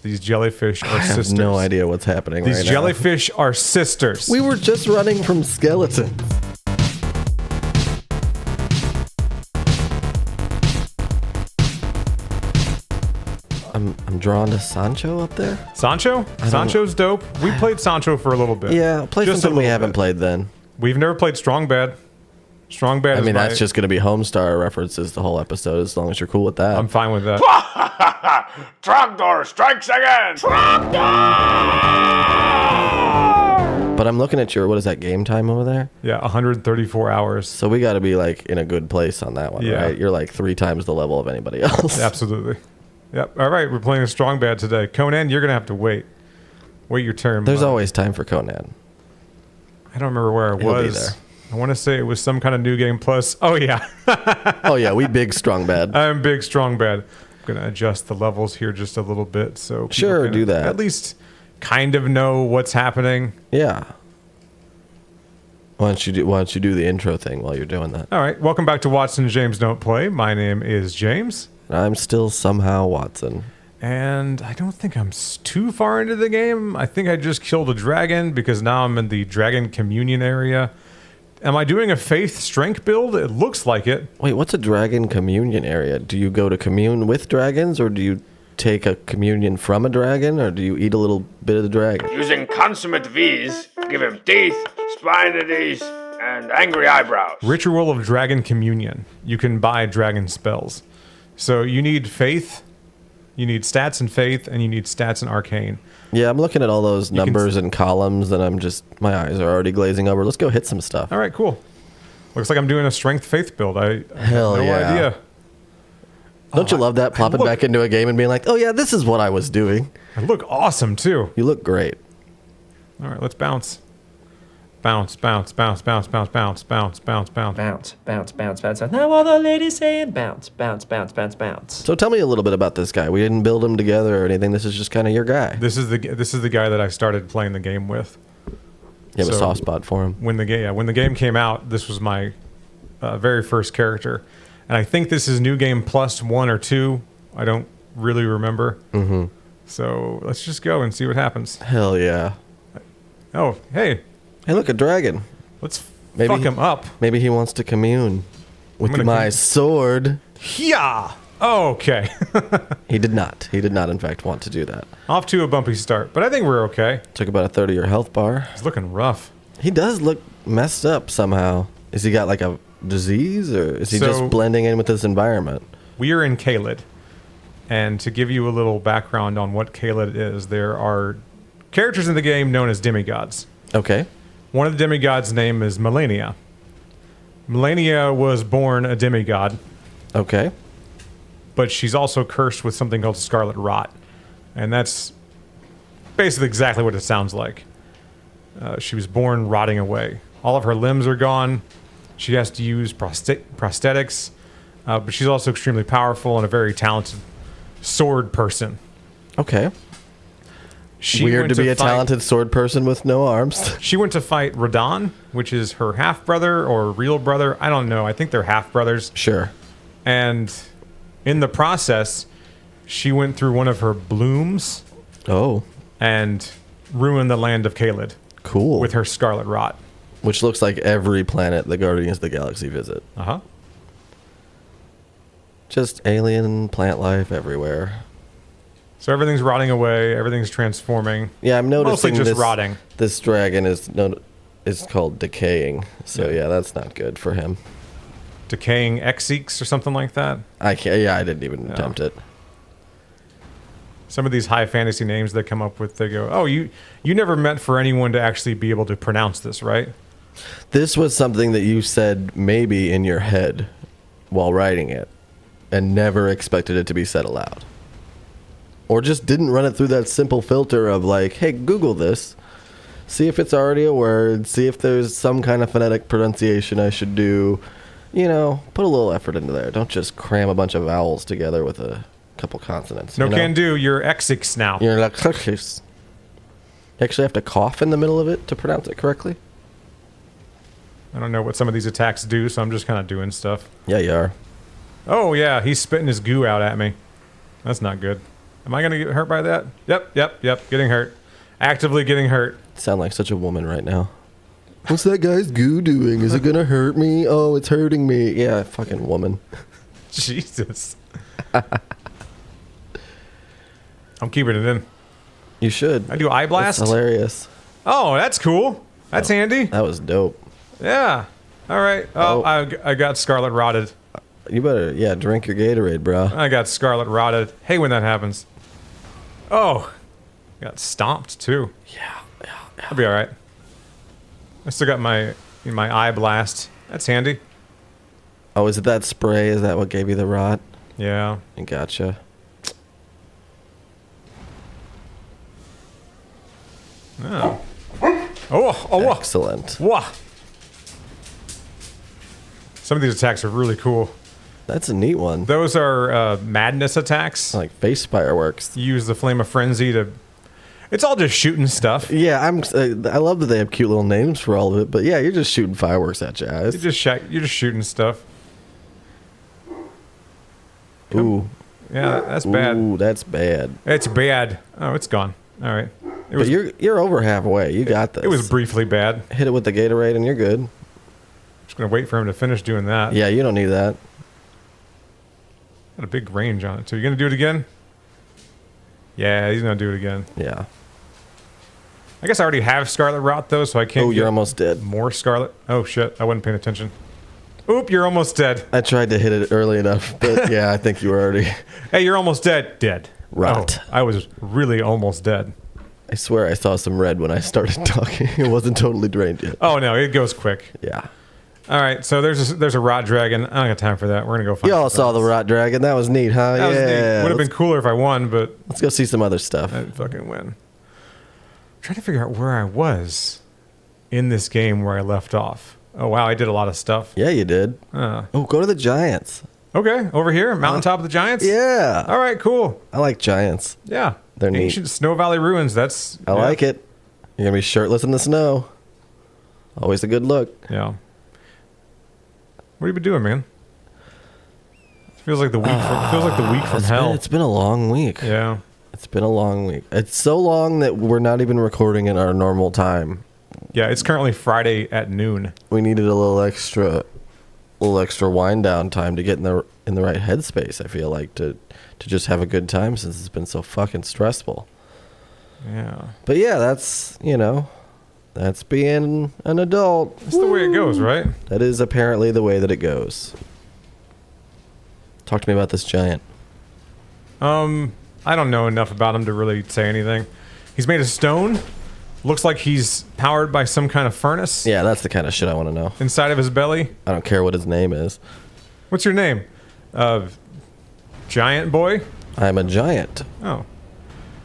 These jellyfish are sisters. I have no idea what's happening right now. These jellyfish are sisters. We were just running from skeletons. I'm drawn to Sancho up there. Sancho? Sancho's dope. We played Sancho for a little bit. Yeah, play Just something we haven't played then. We've never played Strong Bad. Strong Bad. I mean, that's just going to be Homestar references the whole episode, as long as you're cool with that. I'm fine with that. Trogdor strikes again! But I'm looking at your, what is that, game time over there? Yeah, 134 hours. So we got to be like in a good place on that one, Yeah. right? You're like 3 times the level of anybody else. Absolutely. Yep. All right, we're playing a Strong Bad today. Conan, you're going to have to wait. Wait your turn. There's always time for Conan. I don't remember where I He'll be was. there. I want to say it was some kind of New Game Plus. Oh, yeah. Oh, yeah, we big Strong Bad. I'm big Strong Bad. I'm going to adjust the levels here just a little bit so people Sure, can do that. at least kind of know what's happening. Yeah. Why don't you do the intro thing while you're doing that? All right. Welcome back to Watson James Don't Play. My name is James. I'm still somehow Watson. And I don't think I'm too far into the game. I think I just killed a dragon because now I'm in the Dragon Communion area. Am I doing a Faith Strength build? It looks like it. Wait, what's a dragon communion area? Do you go to commune with dragons, or do you take a communion from a dragon, or do you eat a little bit of the dragon? Using consummate V's, give him teeth, spinities, and angry eyebrows. Ritual of Dragon Communion. You can buy dragon spells. So you need Faith, you need stats in Faith, and you need stats in Arcane. Yeah, I'm looking at all those numbers and columns, and my eyes are already glazing over. Let's go hit some stuff. All right, cool. Looks like I'm doing a Strength Faith build. I Hell have no yeah. idea. Don't you love that? Plopping back into a game and being like, oh yeah, this is what I was doing. I look awesome, too. You look great. All right, let's bounce. Bounce, bounce, bounce, bounce, bounce, bounce, bounce, bounce, bounce. Bounce, bounce, bounce, bounce, bounce. Now all the ladies saying bounce, bounce, bounce, bounce, bounce. So tell me a little bit about this guy. We didn't build him together or anything. This is just kind of your guy. This is the guy that I started playing the game with. You have a So, soft spot for him. When the game came out, this was my very first character, and I think this is New Game Plus 1 or 2. I don't really remember. Mm-hmm. So let's just go and see what happens. Hell yeah. Oh, hey, Hey, look, a dragon. let's Maybe fuck him up. Maybe he wants to commune with gonna my sword. Yeah. Oh, okay. He did not. He did not, in fact, want to do that. Off to a bumpy start, but I think we're okay. Took about a third of your health bar. It's looking rough. He does look messed up somehow. Is he got like a disease, or is he So- just blending in with this environment? We are in Caelid, and to give you a little background on what Caelid is, there are characters in the game known as demigods. Okay. One of the demigods' name is Melania. Melania was born a demigod, Okay. but she's also cursed with something called scarlet rot. And that's basically exactly what it sounds like. She was born rotting away. All of her limbs are gone. She has to use prosthetics, but she's also extremely powerful and a very talented sword person. Okay. She Weird went to be a fight- talented sword person with no arms. She went to fight Radon, which is her half-brother or real brother. I don't know. I think they're half-brothers. Sure. And in the process, she went through one of her blooms Oh, and ruined the land of Caelid cool. with her scarlet rot. Which looks like every planet the Guardians of the Galaxy visit. Uh-huh. Just alien plant life everywhere. So everything's rotting away. Everything's transforming. Yeah, I'm Mostly noticing just rotting. This dragon is called decaying. So yeah, that's not good for him. Decaying Exeeks or something like that. I can't. Yeah, I didn't even attempt it. Some of these high fantasy names they come up with, they go, oh, you never meant for anyone to actually be able to pronounce this, right? This was something that you said maybe in your head while writing it, and never expected it to be said aloud. Or just didn't run it through that simple filter of like, hey, Google this. See if it's already a word. See if there's some kind of phonetic pronunciation I should do. You know, put a little effort into there. Don't just cram a bunch of vowels together with a couple consonants. No you know? can do. You're Exeeks now. You're like, you actually have to cough in the middle of it to pronounce it correctly? I don't know what some of these attacks do, so I'm just kind of doing stuff. Yeah, you are. Oh, yeah, he's spitting his goo out at me. That's not good. Am I gonna get hurt by that? Yep. Getting hurt. Actively getting hurt. Sound like such a woman right now. What's that guy's goo doing? Is it gonna hurt me? Oh, it's hurting me. Yeah, fucking woman. Jesus. I'm keeping it in. You should. I do eye blast. That's hilarious. Oh, that's cool. That's handy. That was dope. Yeah. All right. Oh, I got scarlet rotted. You better, drink your Gatorade, bro. I got scarlet rotted. Hey, when that happens. Oh, got stomped too. Yeah. I'll be all right. I still got my eye blast. That's handy. Oh, is it that spray? Is that what gave you the rot? Yeah. I gotcha. Oh. Oh. Excellent. Whoa. Some of these attacks are really cool. That's a neat one. Those are madness attacks. Like face fireworks. You use the flame of frenzy to. It's all just shooting stuff. Yeah, I love that they have cute little names for all of it, but yeah, you're just shooting fireworks at your eyes. You're just shooting stuff. Ooh. Yeah, that's bad. Ooh, that's bad. It's bad. Oh, it's gone. All right. But you're over halfway. You got this. It was briefly bad. Hit it with the Gatorade and you're good. Just gonna wait for him to finish doing that. Yeah, you don't need that. Got a big range on it. So you gonna do it again? Yeah, he's gonna do it again. Yeah. I guess I already have Scarlet Rot though, so I can't. Oh, you're get almost dead. More Scarlet. Oh shit! I wasn't paying attention. Oop! You're almost dead. I tried to hit it early enough, but yeah, I think you were already. Hey, you're almost dead. Dead. Rot. Oh, I was really almost dead. I swear I saw some red when I started talking. It wasn't totally drained yet. Oh no, it goes quick. Yeah. All right, so there's a rot dragon. I don't got time for that. We're gonna go find. Y'all saw the rot dragon. That was neat, huh? That was neat. Yeah. Would have been cooler if I won, but Let's go see some other stuff. I didn't fucking win. I'm trying to figure out where I was in this game where I left off. Oh wow, I did a lot of stuff. Yeah, you did. Oh, go to the Giants. Okay, over here, mountaintop of the Giants. Yeah. All right, cool. I like Giants. Yeah, They're neat. ancient Snow Valley ruins. That's I like it. You're gonna be shirtless in the snow. Always a good look. Yeah. What have you been doing, man? Feels like the week from hell. It's been a long week. Yeah. It's been a long week. It's so long that we're not even recording at our normal time. Yeah, it's currently Friday at noon. We needed a little extra wind down time to get in the right headspace. I feel like to just have a good time since it's been so fucking stressful. Yeah. But yeah, that's that's being an adult. That's the way it goes, right? That is apparently the way that it goes. Talk to me about this giant. I don't know enough about him to really say anything. He's made of stone. Looks like he's powered by some kind of furnace. Yeah, that's the kind of shit I want to know. Inside of his belly. I don't care what his name is. What's your name? Giant Boy? I'm a giant. Oh.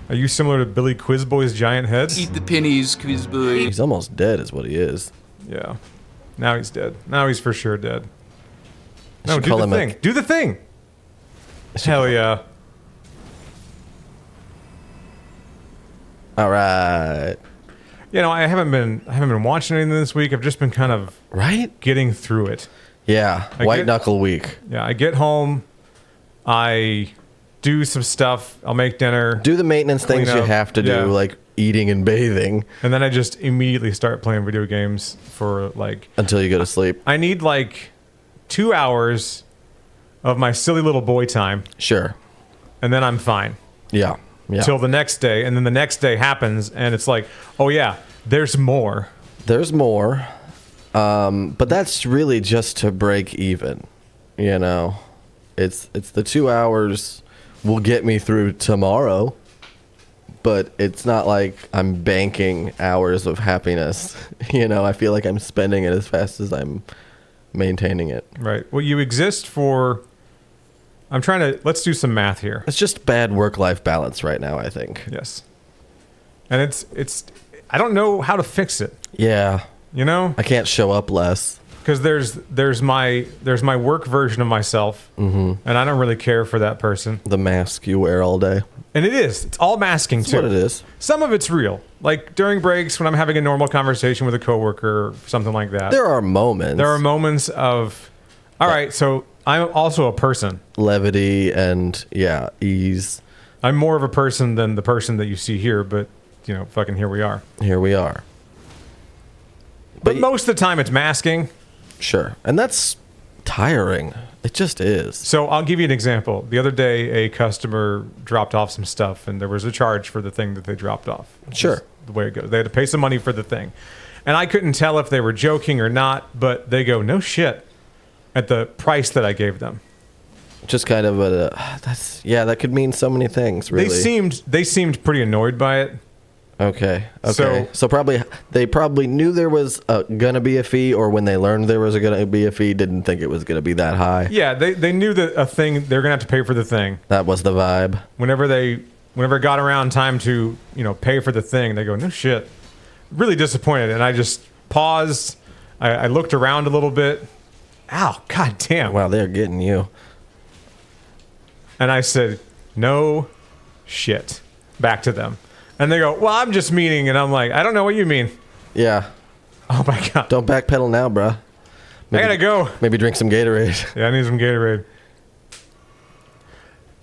Are you similar to Billy Quizboy's giant head? Eat the pennies, quiz boy. He's almost dead is what he is. Yeah. Now he's dead. Now he's for sure dead. No, should do call the him thing. Do the thing. Hell yeah. All right. You know, I haven't been watching anything this week. I've just been kind of Right? getting through it. Yeah. White knuckle week. Yeah, I get home, I do some stuff, I'll make dinner, Do the maintenance things Clean you up. have to Yeah. do, like eating and bathing, and then I just immediately start playing video games for like until you go to sleep. I need like 2 hours of my silly little boy time, Sure. and then I'm fine. Yeah. Yeah. Till the next day, and then the next day happens, and it's like, oh yeah, there's more. There's more. But that's really just to break even. You know, it's the 2 hours will get me through tomorrow, but it's not like I'm banking hours of happiness. You know, I feel like I'm spending it as fast as I'm maintaining it. Right. Well, you exist for. I'm trying to. Let's do some math here. It's just bad work-life balance right now, I think. Yes. And it's. I don't know how to fix it. Yeah. You know, I can't show up less. because there's my work version of myself, and I don't really care for that person. The mask you wear all day. And it's all masking That's too. what it is. Some of it's real, like during breaks when I'm having a normal conversation with a coworker or something like that. There are moments. There are moments of, all right, so I'm also a person. Levity and, ease. I'm more of a person than the person that you see here, but, fucking here we are. Here we are. But most of the time it's masking. Sure. And that's tiring. It just is. So I'll give you an example. The other day, a customer dropped off some stuff, and there was a charge for the thing that they dropped off. Sure. The way it goes. They had to pay some money for the thing. And I couldn't tell if they were joking or not, but they go, no shit, at the price that I gave them. Just kind of that could mean so many things, really. They seemed pretty annoyed by it. Okay. So they probably knew there was gonna be a fee, or when they learned there was gonna be a fee, didn't think it was gonna be that high. Yeah, they knew that they're gonna have to pay for the thing. That was the vibe. Whenever it got around time to pay for the thing, they go, no shit. Really disappointed, and I just paused. I looked around a little bit. Ow, god damn. Wow, they're getting you. And I said, no shit, back to them. And they go, well, I'm just meaning. And I'm like, I don't know what you mean. Yeah. Oh, my God. Don't backpedal now, bruh. I gotta go. Maybe drink some Gatorade. Yeah, I need some Gatorade.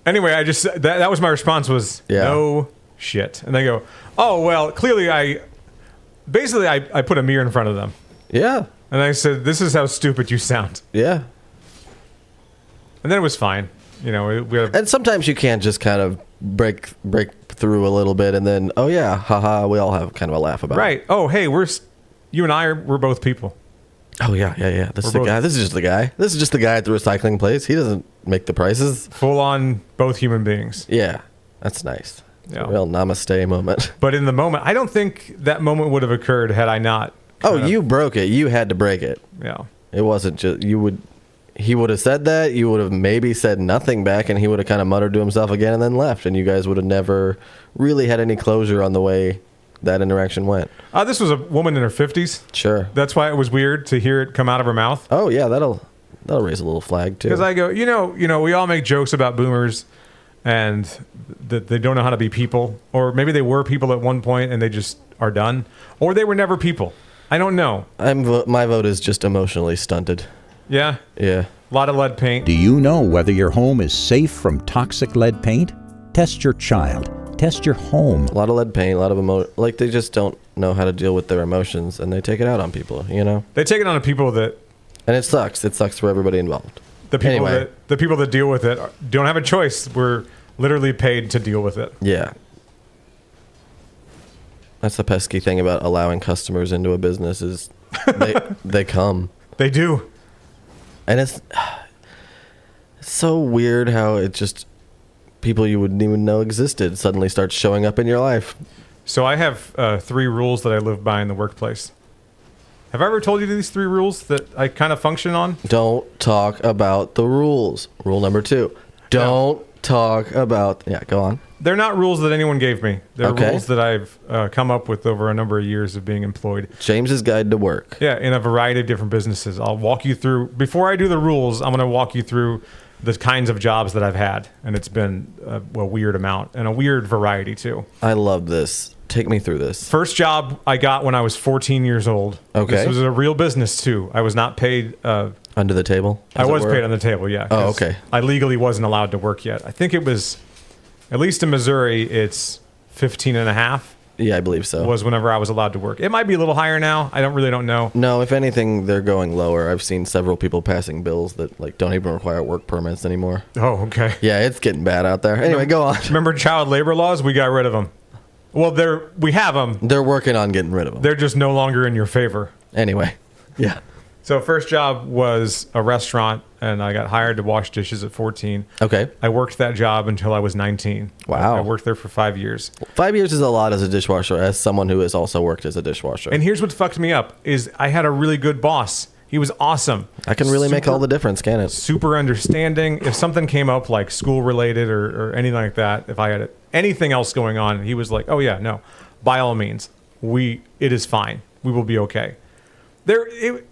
Anyway, I just, that was my response was, no shit. And they go, oh, well, clearly I put a mirror in front of them. Yeah. And I said, this is how stupid you sound. Yeah. And then it was fine. And sometimes you can't just kind of break through a little bit and then, oh yeah, haha, we all have kind of a laugh about it. Right. Oh, hey, you and we're both people. Oh yeah. This is the guy. This is just the guy. This is just the guy at the recycling place. He doesn't make the prices. Full on both human beings. Yeah. That's nice. It's Yeah. a real namaste moment. But in the moment, I don't think that moment would have occurred had I not. You broke it. You had to break it. Yeah. It wasn't just, he would have said that, you would have maybe said nothing back, and he would have kind of muttered to himself again and then left, and you guys would have never really had any closure on the way that interaction went. This was a woman in her 50s. Sure. That's why it was weird to hear it come out of her mouth. Oh, yeah, that'll raise a little flag, too. Because I go, we all make jokes about boomers and that they don't know how to be people, or maybe they were people at one point and they just are done, or they were never people. I don't know. My vote is just emotionally stunted. Yeah? Yeah. A lot of lead paint. Do you know whether your home is safe from toxic lead paint? Test your child. Test your home. A lot of lead paint, a lot of like they just don't know how to deal with their emotions, and they take it out on people, They take it on people that... And it sucks. It sucks for everybody involved. The people that deal with it don't have a choice. We're literally paid to deal with it. Yeah. That's the pesky thing about allowing customers into a business is they come. They do. And it's so weird how it just people you wouldn't even know existed suddenly start showing up in your life. So I have 3 rules that I live by in the workplace. Have I ever told you these 3 rules that I kind of function on? Don't talk about the rules. Rule number 2. Don't talk about... Yeah, go on. They're not rules that anyone gave me. They're Okay. rules that I've come up with over a number of years of being employed. James's Guide to Work. Yeah, in a variety of different businesses. I'll walk you through... Before I do the rules, I'm going to walk you through the kinds of jobs that I've had. And it's been a weird amount and a weird variety, too. I love this. Take me through this. First job I got when I was 14 years old. Okay. This was a real business, too. I was not paid... Under the table? I was paid on the table, yeah. Oh, 'cause okay. I legally wasn't allowed to work yet. I think it was, at least in Missouri, it's 15 and a half Yeah, I believe so. was whenever I was allowed to work. It might be a little higher now. I don't know. No, if anything, they're going lower. I've seen several people passing bills that don't even require work permits anymore. Oh, okay. Yeah, it's getting bad out there. Anyway, go on. Remember child labor laws? We got rid of them. Well, we have them. They're working on getting rid of them. They're just no longer in your favor. Anyway, yeah. So first job was a restaurant, and I got hired to wash dishes at 14. Okay. I worked that job until I was 19. Wow. I worked there for 5 years. 5 years is a lot as a dishwasher, as someone who has also worked as a dishwasher. And here's what fucked me up, is I had a really good boss. He was awesome. That can really make all the difference, can it? Super understanding. If something came up like school related or anything like that, if I had anything else going on, he was like, oh yeah, no, by all means, it is fine. We will be okay.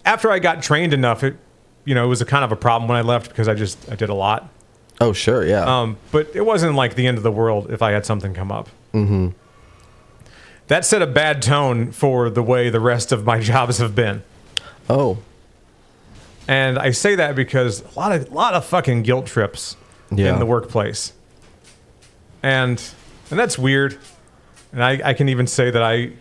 After I got trained enough, it was a kind of a problem when I left because I did a lot. Oh, sure, yeah. But it wasn't like the end of the world if I had something come up. Mm-hmm. That set a bad tone for the way the rest of my jobs have been. Oh. And I say that because a lot of fucking guilt trips in the workplace. And that's weird. And I can even say that I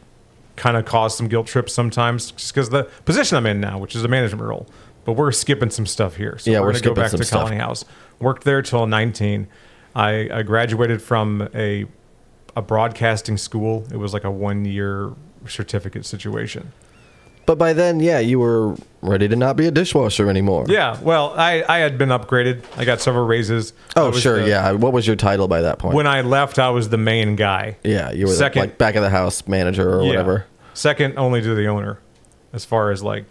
kind of cause some guilt trips sometimes just because the position I'm in now, which is a management role. But we're skipping some stuff here. So Yeah, we're we're going to go back skipping to some Colony stuff. House. Worked there till 19. I graduated from a broadcasting school. It was like a 1-year certificate situation. But by then, yeah, you were ready to not be a dishwasher anymore. Yeah, well, I had been upgraded. I got several raises. I Oh, was sure, yeah. What was your title by that point? When I left, I was the main guy. yeah, you were Second- like back of the house manager or Yeah. whatever. Second only to the owner, as far as like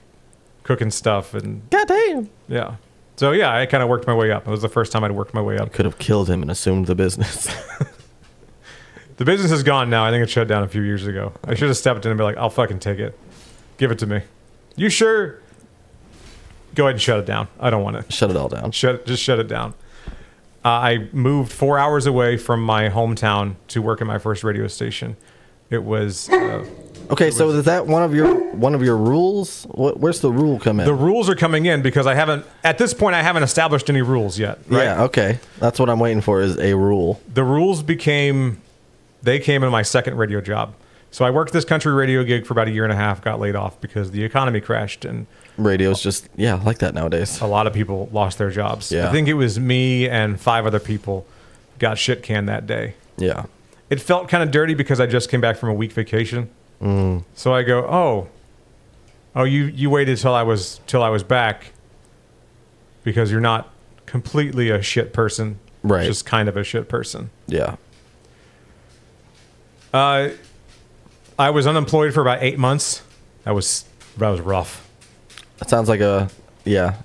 cooking stuff and God damn. yeah. So yeah, I kind of worked my way up. It was the first time I'd worked my way up. Could have killed him and assumed the business. The business is gone now. I think it shut down a few years ago. I should have stepped in and be like, I'll fucking take it. Give it to me. You sure? Go ahead and shut it down. I don't want it. Shut it all down. Just shut it down. I moved 4 hours away from my hometown to work at my first radio station. It was Okay, so is that one of your rules? Where's the rule come in? the rules are coming in because I haven't established any rules yet. Right? Yeah, okay. That's what I'm waiting for is a rule. The rules came in my second radio job. So I worked this country radio gig for about a year and a half, got laid off because the economy crashed and Radio's just, yeah, like that nowadays. a lot of people lost their jobs. Yeah. I think it was me and 5 other people got shit canned that day. Yeah. It felt kind of dirty because I just came back from a week vacation. So I go, oh, you waited till I was back because you're not completely a shit person, Right. Just kind of a shit person. Yeah. I was unemployed for about 8 months. That was rough. That sounds like a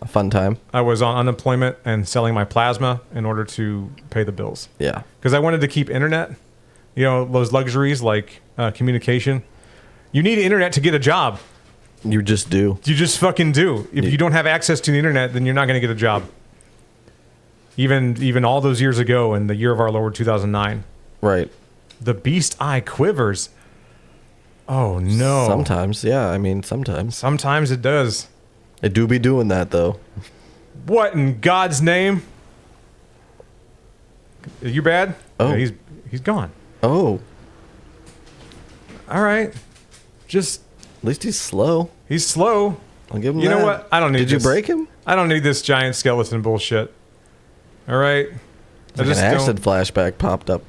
fun time. I was on unemployment and selling my plasma in order to pay the bills Yeah. because I wanted to keep internet. You know, those luxuries like communication. You need internet to get a job. You just do. You just fucking do. If you don't have access to the internet, then you're not going to get a job. Even all those years ago in the year of our Lord 2009, Right. the beast eye quivers. Oh no. Sometimes, yeah. I mean, sometimes. Sometimes it does. It do be doing that, though. What in God's name? Are you bad? Oh. Yeah, he's gone. Oh, All right. Just at least he's slow. he's slow. I'll give him You that. know what? I don't need Did this. you break him? I don't need this giant skeleton bullshit. All right. Like an acid flashback popped up.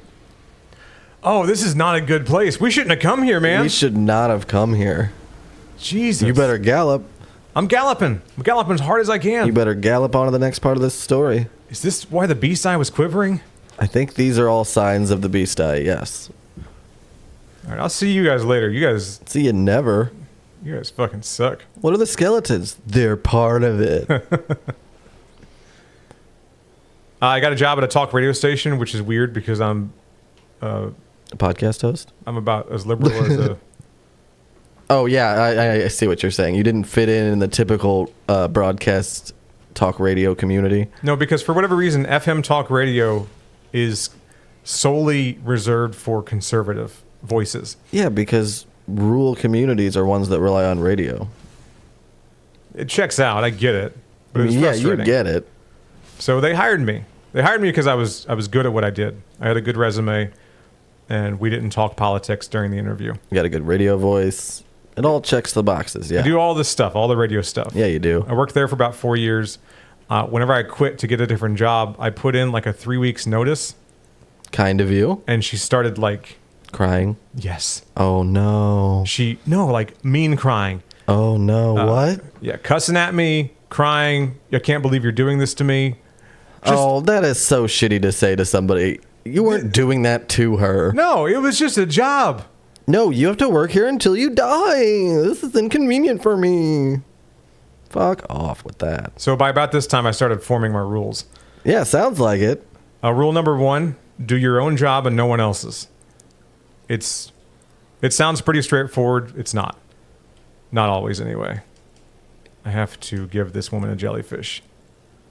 Oh, this is not a good place. We shouldn't have come here, man. We should not have come here. Jesus. You better gallop. I'm galloping. I'm galloping as hard as I can. You better gallop on to the next part of this story. Is this why the beast eye was quivering? I think these are all signs of the beast eye, yes. All right, I'll see you guys later. You guys See you never. fucking suck. What are the skeletons? They're part of it. I got a job at a talk radio station, which is weird because I'm A podcast host? about as liberal as a. Oh, yeah, I see what you're saying. You didn't fit in the typical broadcast talk radio community. No, because for whatever reason, FM talk radio is solely reserved for conservative voices. Yeah, because rural communities are ones that rely on radio. It checks out. I get it. But it was Yeah, you frustrating. get it. So they hired me. They hired me because I was good at what I did. I had a good resume, and we didn't talk politics during the interview. You got a good radio voice. It all checks the boxes, yeah. I do all this stuff, all the radio stuff. Yeah, you do. I worked there for about 4 years. Whenever I quit to get a different job, I put in like a 3 weeks notice, Kind of you. and she started like, Crying. yes. Oh, no. Like mean crying. Oh, no. What? Yeah, cussing at me, crying. I can't believe you're doing this to me. Oh, that is so shitty to say to somebody. You weren't doing that to her. No, it was just a job. No, you have to work here until you die. This is inconvenient for me. Fuck off with that. So by about this time, I started forming my rules. Yeah, sounds like it. Rule number 1, do your own job and no one else's. It sounds pretty straightforward. It's not. Not always, anyway. I have to give this woman a jellyfish.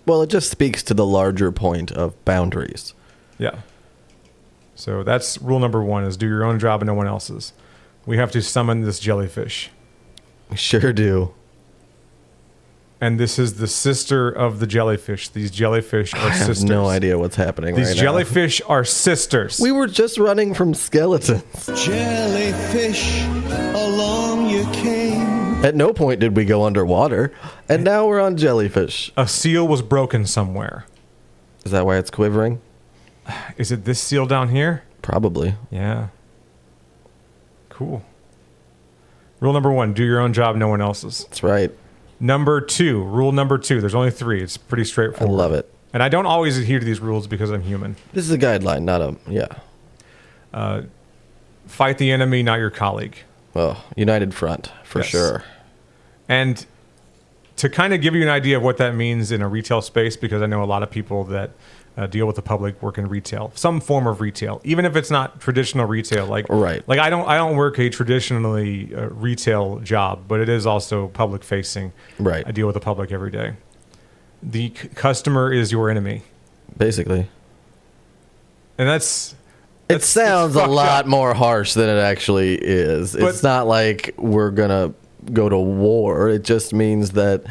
Well, it just speaks to the larger point of boundaries. Yeah. So that's rule number 1 is do your own job and no one else's. We have to summon this jellyfish. We sure do. and this is the sister of the jellyfish. These jellyfish are I have sisters. no idea what's happening These right jellyfish are sisters. now. We were just running from skeletons. Jellyfish, along you came. At no point did we go underwater, and now we're on jellyfish. A seal was broken somewhere. Is that why it's quivering? Is it this seal down here? Probably. Yeah. Cool. Rule number 1, do your own job, no one else's. That's right. Rule number two. There's only 3. It's pretty I straightforward. love it. And I don't always adhere to these rules because I'm human. This is a guideline, not a... Yeah. Fight the enemy, not your colleague. Oh, united front, for Yes. sure. And to kind of give you an idea of what that means in a retail space, because I know a lot of people that deal with the public work in retail, some form of retail, even if it's not traditional retail. Like I don't work a traditionally retail job, but it is also public facing. Right. I deal with the public every day. The customer is your enemy, Basically. and that's It sounds a fucked lot up. more harsh than it actually is. But- It's not like we're going to go to war. It just means that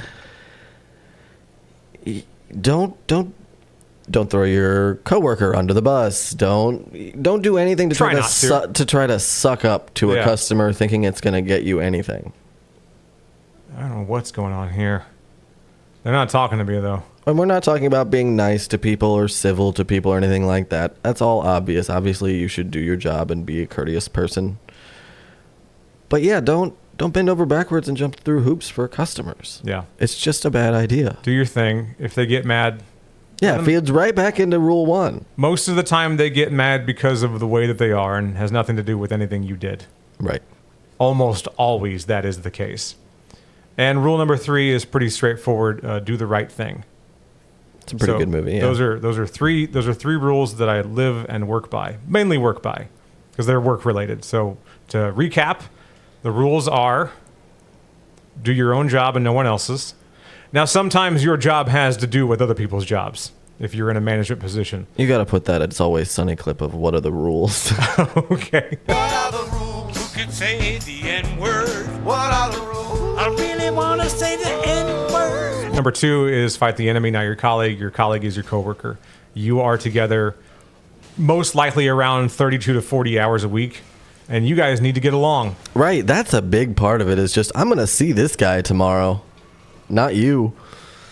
don't throw your coworker under the bus. Don't do anything to Try try not to try to suck up to a Yeah. customer thinking it's going to get you anything. I don't know what's going on here. They're not talking to me though. And we're not talking about being nice to people or civil to people or anything like that. That's all obvious. Obviously, you should do your job and be a courteous person. But yeah, don't bend over backwards and jump through hoops for customers. Yeah. It's just a bad idea. Do your thing. If they get mad, Yeah, it feeds right back into rule 1. most of the time they get mad because of the way that they are and has nothing to do with anything you did. Right. Almost always that is the case. And rule number 3 is pretty straightforward. Do the right thing. It's a pretty So good movie. Yeah. Those are three rules that I live and work by. Mainly work by, because they're work related. So to recap, the rules are: do your own job and no one else's. Now sometimes your job has to do with other people's jobs if you're in a management position. You got to put that It's Always Sunny clip of what are the rules. Okay. What are the rules? Who can say the N-word? What are the rules? I really want to say the N-word. Number 2 is fight the enemy, not your colleague. Your colleague is your coworker. You are together most likely around 32 to 40 hours a week, and you guys need to get along. Right. That's a big part of it is just, I'm going to see this guy tomorrow. Not you.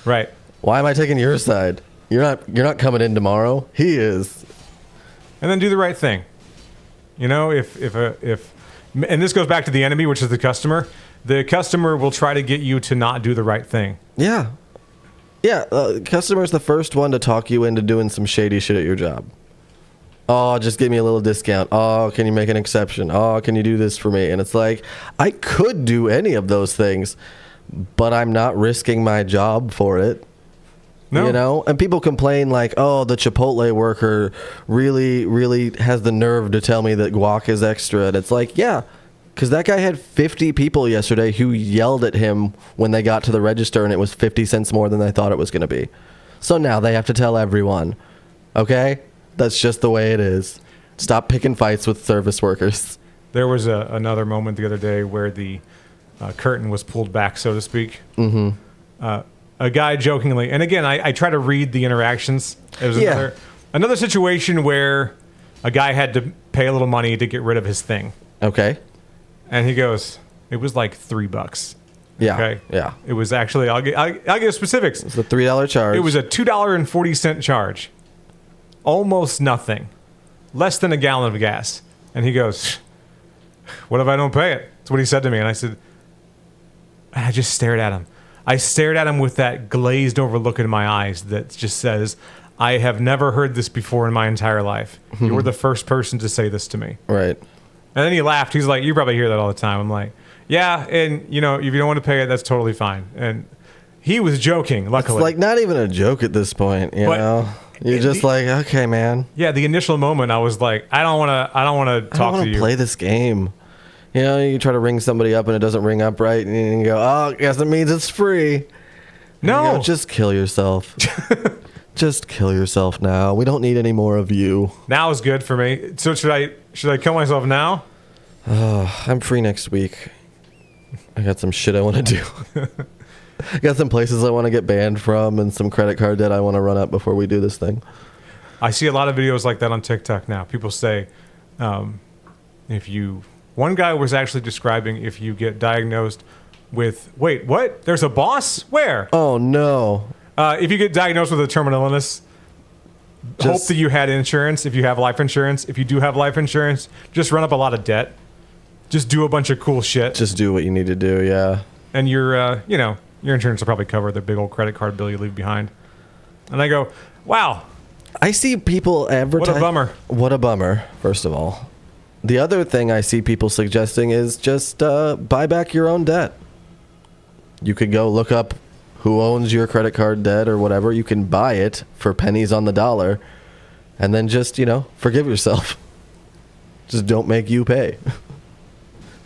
Right. Why am I taking your side? You're not coming in tomorrow. He is. And then do the right thing. You know, if and this goes back to the enemy, which is the customer will try to get you to not do the right thing. Yeah. Yeah, customer's the first one to talk you into doing some shady shit at your job. Oh, just give me a little discount. Oh, can you make an exception? Oh, can you do this for me? And it's like, I could do any of those things, but I'm not risking my job for it. No. You know? And people complain like, oh, the Chipotle worker really, really has the nerve to tell me that guac is extra. And it's like, yeah, because that guy had 50 people yesterday who yelled at him when they got to the register and it was 50 cents more than they thought it was going to be. So now they have to tell everyone. Okay? That's just the way it is. Stop picking fights with service workers. There was another moment the other day where the curtain was pulled back, so to speak. Mm-hmm. A guy jokingly, and again, I try to read the interactions. It was Yeah. another situation where a guy had to pay a little money to get rid of his thing. Okay? And he goes, it was like $3. Yeah. Okay. Yeah. It was actually, I'll give specifics. It's a $3 charge. It was a $2.40 charge. Almost nothing. Less than a gallon of gas. And he goes, what if I don't pay it? That's what he said to me. And I said, I just stared at him. I stared at him with that glazed over look in my eyes that just says, I have never heard this before in my entire life. You were the first person to say this to me. Right. And then he laughed. He's like, you probably hear that all the time. I'm like, yeah, and you know, if you don't want to pay it, that's totally fine. And he was joking, luckily. It's like not even a joke at this point, you But know? You're just like, okay, man. yeah, the initial moment I was like, I don't want to I don't talk want to to you. play this game. You know, you try to ring somebody up and it doesn't ring up right, and you go, oh, I guess it means it's free. And you No. go, just kill yourself. Just kill yourself now. We don't need any more of you. Now is good for me. So should I kill myself now? I'm free next week. I got some shit I want to do. Got some places I want to get banned from and some credit card debt I want to run up before we do this thing. I see a lot of videos like that on TikTok now. People say, one guy was actually describing if you get diagnosed with, wait, what? There's a boss? Where? Oh, no. If you get diagnosed with a terminal illness, hope that you had insurance. If you have life insurance, if you do have life insurance, just run up a lot of debt. Just do a bunch of cool shit. Just do what you need to do, yeah. And your insurance will probably cover the big old credit card bill you leave behind. And I go, wow. I see people advertise. What a bummer. What a bummer, first of all. The other thing I see people suggesting is just buy back your own debt. You could go look up who owns your credit card debt or whatever. You can buy it for pennies on the dollar and then just, forgive yourself. Just don't make you pay.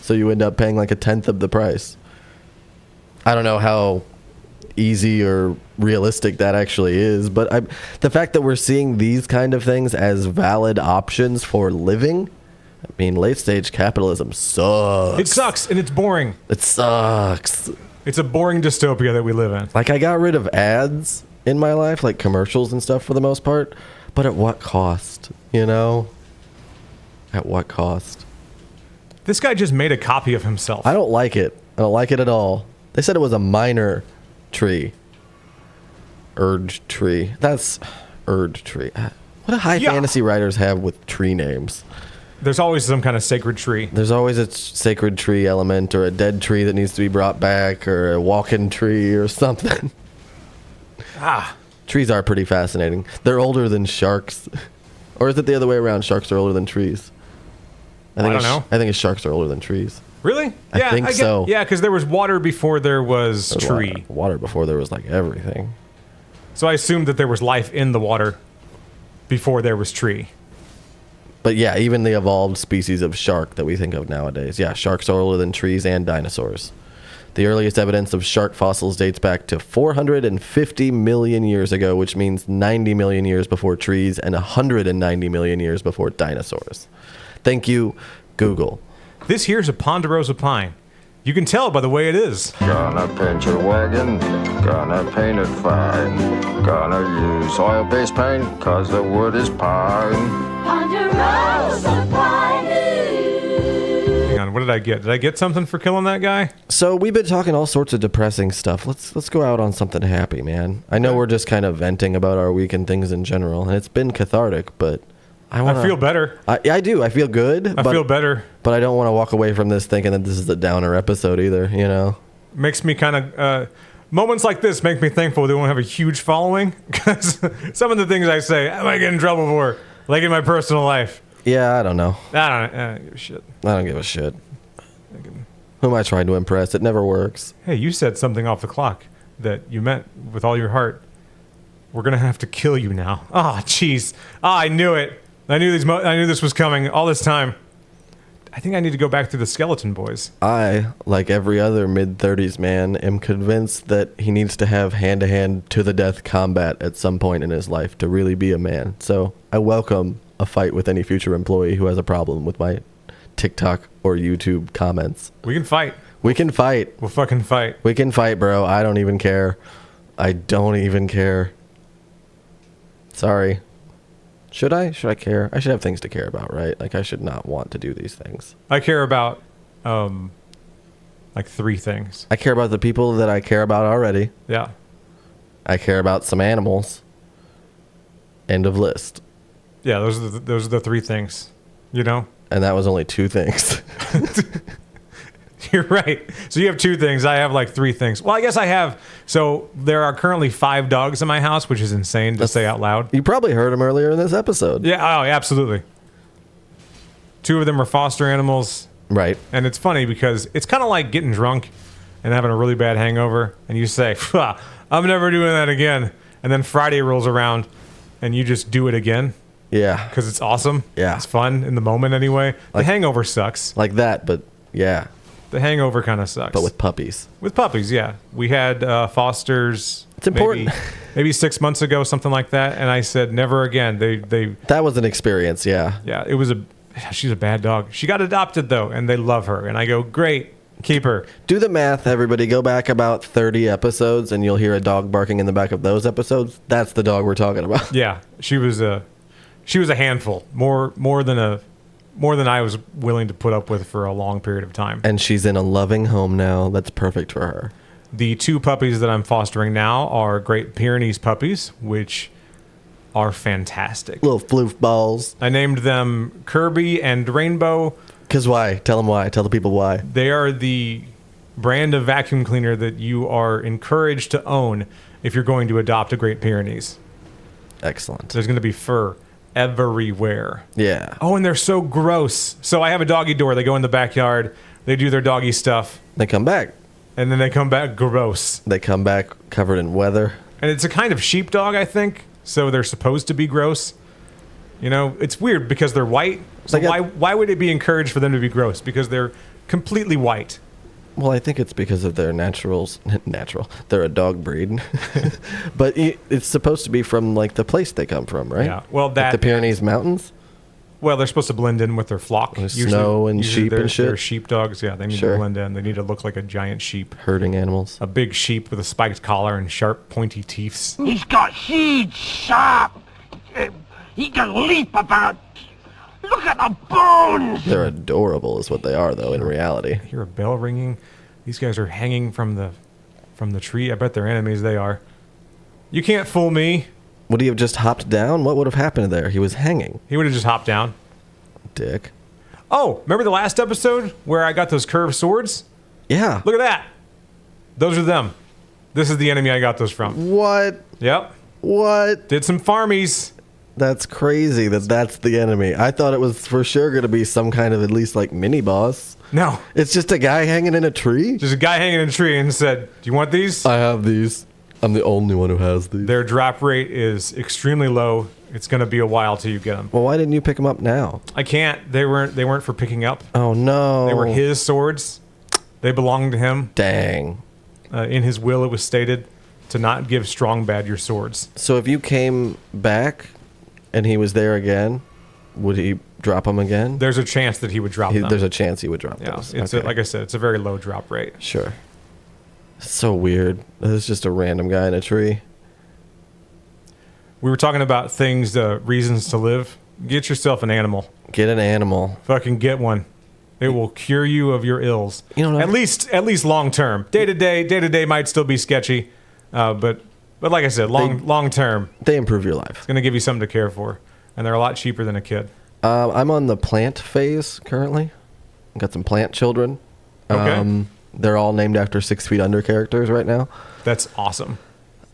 So you end up paying like 1/10 of the price. I don't know how easy or realistic that actually is, but the fact that we're seeing these kind of things as valid options for living, I mean, late stage capitalism sucks. It sucks and it's boring. It sucks. It's a boring dystopia that we live in. Like, I got rid of ads in my life, like commercials and stuff for the most part, but at what cost? At what cost? This guy just made a copy of himself. I don't like it. I don't like it at all. They said it was a minor tree. Urge tree. That's Urge tree. What do high fantasy writers have with tree names? There's always some kind of sacred tree. There's always a sacred tree element or a dead tree that needs to be brought back or a walking tree or something. Trees are pretty fascinating. They're older than sharks. Or is it the other way around? Sharks are older than trees. I don't know. I think sharks are older than trees. Really? I think so. Yeah, because there was water before there was tree. Water before there was like everything. So I assumed that there was life in the water before there was tree. But yeah, even the evolved species of shark that we think of nowadays. Yeah, sharks are older than trees and dinosaurs. The earliest evidence of shark fossils dates back to 450 million years ago, which means 90 million years before trees and 190 million years before dinosaurs. Thank you, Google. This here's a ponderosa pine. You can tell by the way it is. Gonna paint your wagon, gonna paint it fine. Gonna use oil-based paint, cause the wood is pine. Ponderosa pine. Hang on, what did I get? Did I get something for killing that guy? So we've been talking all sorts of depressing stuff. Let's go out on something happy, man. I know we're just kind of venting about our week and things in general, and it's been cathartic, but I feel better. I do. I feel good. I feel better. But I don't want to walk away from this thinking that this is a downer episode either, Makes me kind of... moments like this make me thankful they won't have a huge following. Because some of the things I say, I might get in trouble for. Like in my personal life. Yeah, I don't know. I don't give a shit. I don't give a shit. Who am I trying to impress? It never works. Hey, you said something off the clock that you meant with all your heart. We're going to have to kill you now. Oh, jeez. I knew it. I knew this was coming all this time. I think I need to go back to the Skeleton Boys. I, like every other mid-30s man, am convinced that he needs to have hand-to-hand, to-the-death combat at some point in his life to really be a man. So I welcome a fight with any future employee who has a problem with my TikTok or YouTube comments. We can fight. We can fight. We'll fucking fight. We can fight, bro. I don't even care. I don't even care. Sorry. Should I care? I should have things to care about, right? Like, I should not want to do these things. I care about, like 3 things. I care about the people that I care about already. Yeah. I care about some animals. End of list. Yeah, those are the 3 things, And that was only 2 things. You're right. So you have 2 things. I have like 3 things. Well, I guess I have. So there are currently 5 dogs in my house, which is insane to say out loud. You probably heard them earlier in this episode. Yeah. Oh, absolutely. 2 of them are foster animals. Right. And it's funny because it's kind of like getting drunk and having a really bad hangover. And you say, I'm never doing that again. And then Friday rolls around and you just do it again. Yeah. Because it's awesome. Yeah. It's fun in the moment anyway. The hangover sucks. Like that, but yeah. The hangover kind of sucks. But with puppies. With puppies, yeah. We had Fosters. It's important. Maybe 6 months ago, something like that. And I said, never again. They. That was an experience, yeah. Yeah, she's a bad dog. She got adopted, though, and they love her. And I go, great. Keep her. Do the math, everybody. Go back about 30 episodes, and you'll hear a dog barking in the back of those episodes. That's the dog we're talking about. Yeah, she was a handful. More than I was willing to put up with for a long period of time. And she's in a loving home now. That's perfect for her. The 2 puppies that I'm fostering now are Great Pyrenees puppies, which are fantastic. Little floof balls. I named them Kirby and Rainbow. Because why? Tell them why. Tell the people why. They are the brand of vacuum cleaner that you are encouraged to own if you're going to adopt a Great Pyrenees. Excellent. There's going to be fur everywhere. Yeah. Oh, and they're so gross. So I have a doggy door. They go in the backyard. They do their doggy stuff. They come back. And then they come back gross. They come back covered in weather. And it's a kind of sheepdog, I think. So they're supposed to be gross. You know, it's weird because they're white. So why would it be encouraged for them to be gross? Because they're completely white. Well, I think it's because of their natural. They're a dog breed. But it's supposed to be from, like, the place they come from, right? Yeah. Well, like the Pyrenees Mountains? Well, they're supposed to blend in with their flock. Snow and sheep and shit. They're sheepdogs. Yeah, they need to blend in. They need to look like a giant sheep. Herding animals. A big sheep with a spiked collar and sharp, pointy teeth. He's got huge, sharp. He can leap about. Look at the bones. They're adorable, is what they are, though. In reality, I hear a bell ringing. These guys are hanging from the tree. I bet they're enemies. They are. You can't fool me. Would he have just hopped down? What would have happened there? He was hanging. He would have just hopped down. Dick. Oh, remember the last episode where I got those curved swords? Yeah. Look at that. Those are them. This is the enemy I got those from. What? Yep. What? Did some farmies. That's crazy that's the enemy. I thought it was for sure going to be some kind of at least like mini boss. No. It's just a guy hanging in a tree? Just a guy hanging in a tree and said, do you want these? I have these. I'm the only one who has these. Their drop rate is extremely low. It's going to be a while till you get them. Well, why didn't you pick them up now? I can't. They weren't for picking up. Oh, no. They were his swords. They belonged to him. Dang. In his will, it was stated to not give strong bad your swords. So if you came back and he was there again, would he drop them again? There's a chance that he would drop them. There's a chance he would drop them. Yeah, like I said, it's a very low drop rate. Sure. So weird. It's just a random guy in a tree. We were talking about things, reasons to live. Get yourself an animal. Get an animal. Fucking get one. It will cure you of your ills. You know, at least long term. Day to day might still be sketchy, but like I said, long term, they improve your life. It's going to give you something to care for, and they're a lot cheaper than a kid. I'm on the plant phase currently. I've got some plant children. Okay. They're all named after 6 Feet Under characters right now. That's awesome.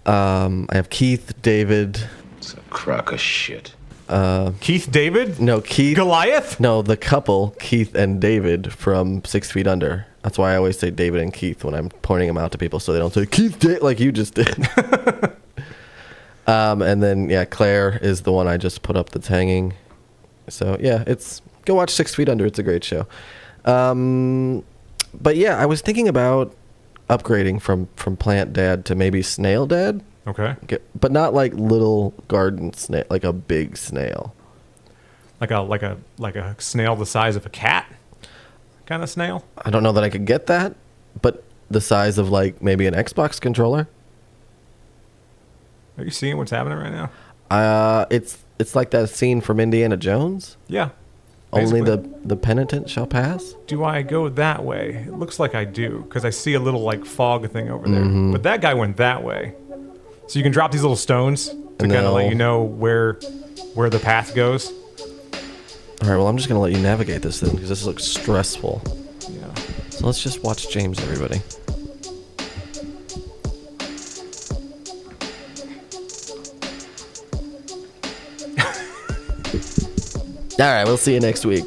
I have Keith, David. It's a crock of shit. Keith David? No, Keith. Goliath? No, the couple, Keith and David from 6 Feet Under. That's why I always say David and Keith when I'm pointing them out to people so they don't say Keith like you just did. And then, yeah, Claire is the one I just put up that's hanging. So, yeah, go watch 6 Feet Under. It's a great show. But, yeah, I was thinking about upgrading from plant dad to maybe snail dad. Okay. But not like little garden snail, like a big snail. Like a snail the size of a cat kind of snail? I don't know that I could get that, but the size of like maybe an Xbox controller. Are you seeing what's happening right now? It's like that scene from Indiana Jones. Yeah. Basically. Only the penitent shall pass. Do I go that way? It looks like I do, because I see a little like fog thing over there. Mm-hmm. But that guy went that way. So you can drop these little stones to kind of let you know where the path goes. All right, well, I'm just going to let you navigate this thing, because this looks stressful. Yeah. So let's just watch James, everybody. All right, we'll see you next week.